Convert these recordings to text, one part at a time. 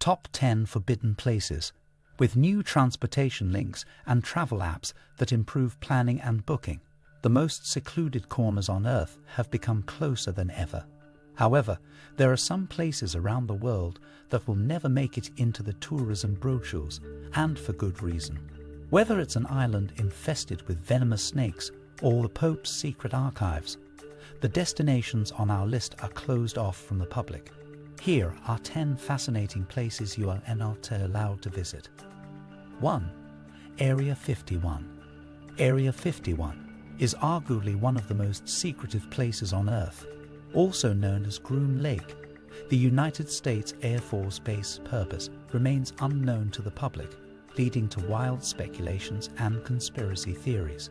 Top 10 Forbidden Places. With new transportation links and travel apps that improve planning and booking, the most secluded corners on Earth have become closer than ever. However, there are some places around the world that will never make it into the tourism brochures, and for good reason. Whether it's an island infested with venomous snakes or the Pope's secret archives, the destinations on our list are closed off from the public. Here are 10 fascinating places you are not allowed to visit. 1. Area 51. Area 51 is arguably one of the most secretive places on Earth. Also known as Groom Lake, the United States Air Force Base purpose remains unknown to the public, leading to wild speculations and conspiracy theories.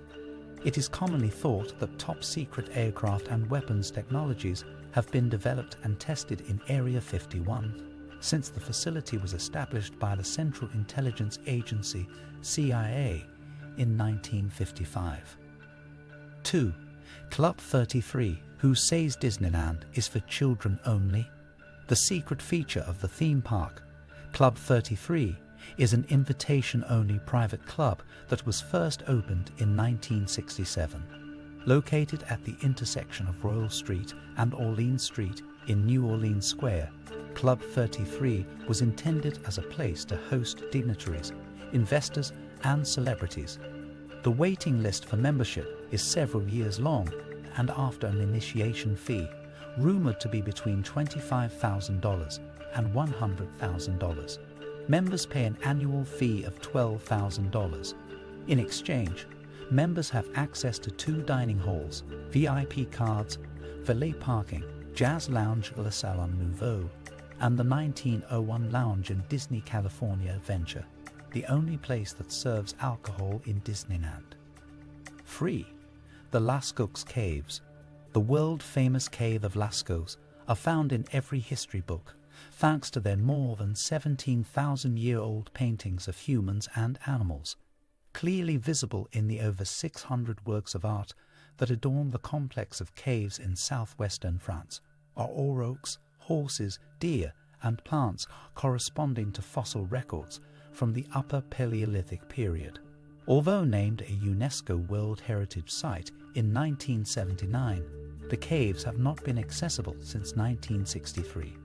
It is commonly thought that top-secret aircraft and weapons technologies have been developed and tested in Area 51 since the facility was established by the Central Intelligence Agency, CIA, in 1955. 2. Club 33, who says Disneyland is for children only. The secret feature of the theme park, Club 33, is an invitation-only private club that was first opened in 1967. Located at the intersection of Royal Street and Orleans Street in New Orleans Square, Club 33 was intended as a place to host dignitaries, investors, and celebrities. The waiting list for membership is several years long, and after an initiation fee, rumored to be between $25,000 and $100,000. Members pay an annual fee of $12,000. In exchange, members have access to 2 dining halls, VIP cards, valet parking, jazz lounge Le Salon Nouveau, and the 1901 Lounge in Disney California Adventure, the only place that serves alcohol in Disneyland. 3. The Laskos Caves. The world-famous cave of Laskos are found in every history book, thanks to their more than 17,000-year-old paintings of humans and animals, clearly visible in the over 600 works of art that adorn the complex of caves in southwestern France, are aurochs, horses, deer, and plants corresponding to fossil records from the Upper Paleolithic period. Although named a UNESCO World Heritage Site in 1979, the caves have not been accessible since 1963.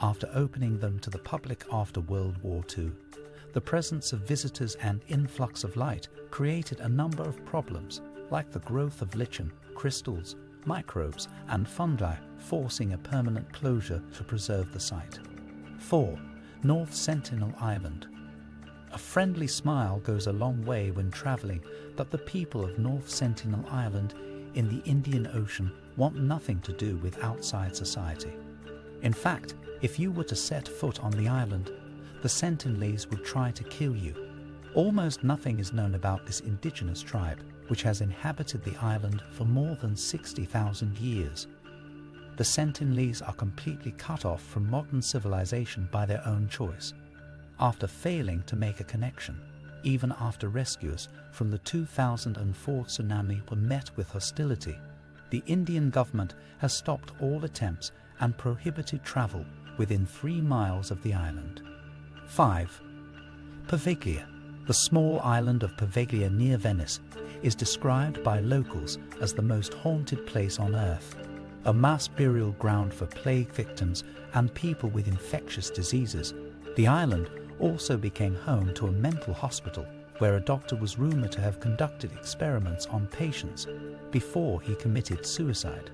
After opening them to the public after World War II, the presence of visitors and influx of light created a number of problems, like the growth of lichen, crystals, microbes, and fungi, forcing a permanent closure to preserve the site. 4. North Sentinel Island. A friendly smile goes a long way when traveling, but the people of North Sentinel Island in the Indian Ocean want nothing to do with outside society. In fact, if you were to set foot on the island, the Sentinelese would try to kill you. Almost nothing is known about this indigenous tribe, which has inhabited the island for more than 60,000 years. The Sentinelese are completely cut off from modern civilization by their own choice. After failing to make a connection, even after rescuers from the 2004 tsunami were met with hostility, the Indian government has stopped all attempts and prohibited travel within 3 miles of the island. 5. Poveglia. The small island of Poveglia near Venice is described by locals as the most haunted place on Earth, a mass burial ground for plague victims and people with infectious diseases. The island also became home to a mental hospital where a doctor was rumored to have conducted experiments on patients before he committed suicide.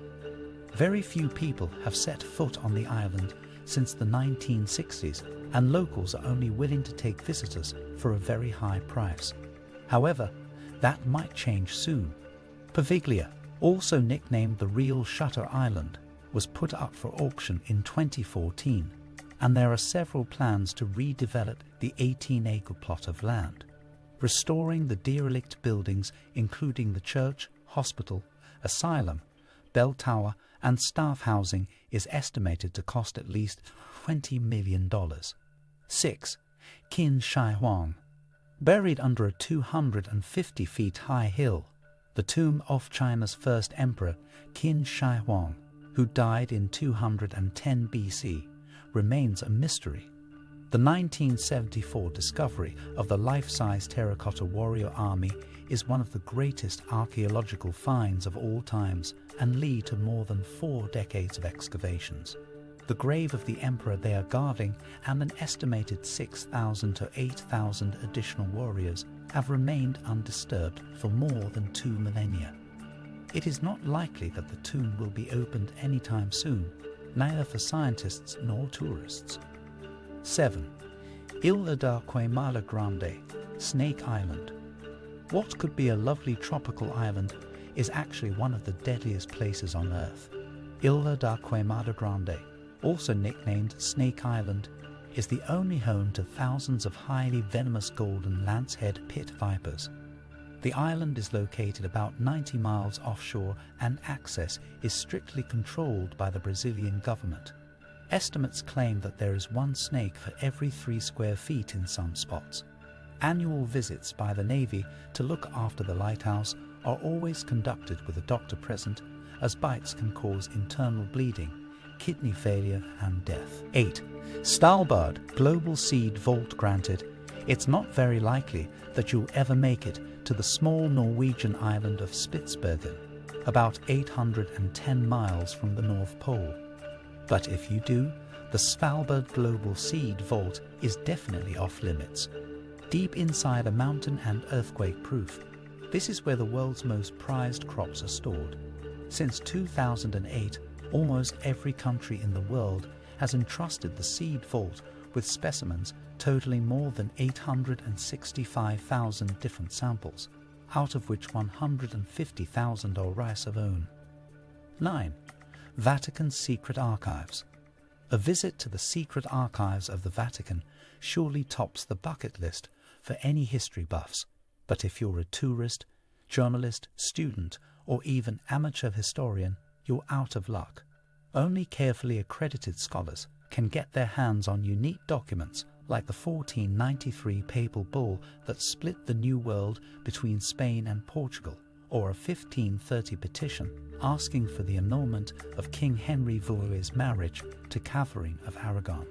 Very few people have set foot on the island since the 1960s, and locals are only willing to take visitors for a very high price. However, that might change soon. Poveglia, also nicknamed the Real Shutter Island, was put up for auction in 2014, and there are several plans to redevelop the 18-acre plot of land. Restoring the derelict buildings, including the church, hospital, asylum, bell tower, and staff housing, is estimated to cost at least $20 million. 6. Qin Shi Huang. Buried under a 250 feet high hill, the tomb of China's first emperor, Qin Shi Huang, who died in 210 BC, remains a mystery. The 1974 discovery of the life-size Terracotta Warrior army is one of the greatest archaeological finds of all times and lead to more than 4 decades of excavations. The grave of the emperor they are guarding and an estimated 6,000 to 8,000 additional warriors have remained undisturbed for more than 2 millennia. It is not likely that the tomb will be opened anytime soon, neither for scientists nor tourists. 7. Isla da Queimada Grande, Snake Island. What could be a lovely tropical island is actually one of the deadliest places on Earth. Isla da Queimada Grande, also nicknamed Snake Island, is the only home to thousands of highly venomous golden lancehead pit vipers. The island is located about 90 miles offshore and access is strictly controlled by the Brazilian government. Estimates claim that there is 1 snake for every 3 square feet in some spots. Annual visits by the Navy to look after the lighthouse are always conducted with a doctor present, as bites can cause internal bleeding, kidney failure and death. 8. Stalberg Global Seed Vault granted. It's not very likely that you'll ever make it to the small Norwegian island of Spitsbergen, about 810 miles from the North Pole. But if you do, the Svalbard Global Seed Vault is definitely off limits. Deep inside a mountain and earthquake-proof, this is where the world's most prized crops are stored. Since 2008, almost every country in the world has entrusted the Seed Vault with specimens totaling more than 865,000 different samples, out of which 150,000 are rice of own. 9. Vatican's Secret Archives. A visit to the secret archives of the Vatican surely tops the bucket list for any history buffs, but if you're a tourist, journalist, student, or even amateur historian, you're out of luck. Only carefully accredited scholars can get their hands on unique documents like the 1493 papal bull that split the New World between Spain and Portugal, or a 1530 petition asking for the annulment of King Henry Vaux's marriage to Catherine of Aragon.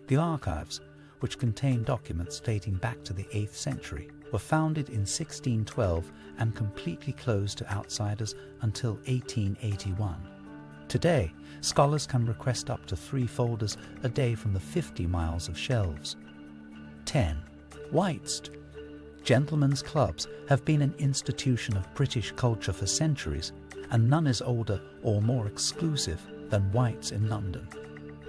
The archives, which contain documents dating back to the 8th century, were founded in 1612 and completely closed to outsiders until 1881. Today, scholars can request up to 3 folders a day from the 50 miles of shelves. 10. Weitz. Gentlemen's clubs have been an institution of British culture for centuries, and none is older or more exclusive than Weitz in London.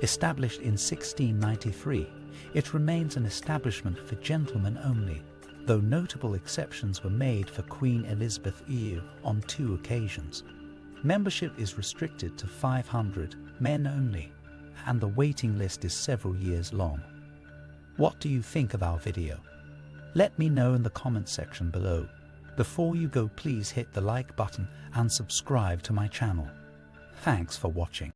Established in 1693, it remains an establishment for gentlemen only, though notable exceptions were made for Queen Elizabeth II on 2 occasions. Membership is restricted to 500, men only, and the waiting list is several years long. What do you think of our video? Let me know in the comment section below. Before you go, please hit the like button and subscribe to my channel. Thanks for watching.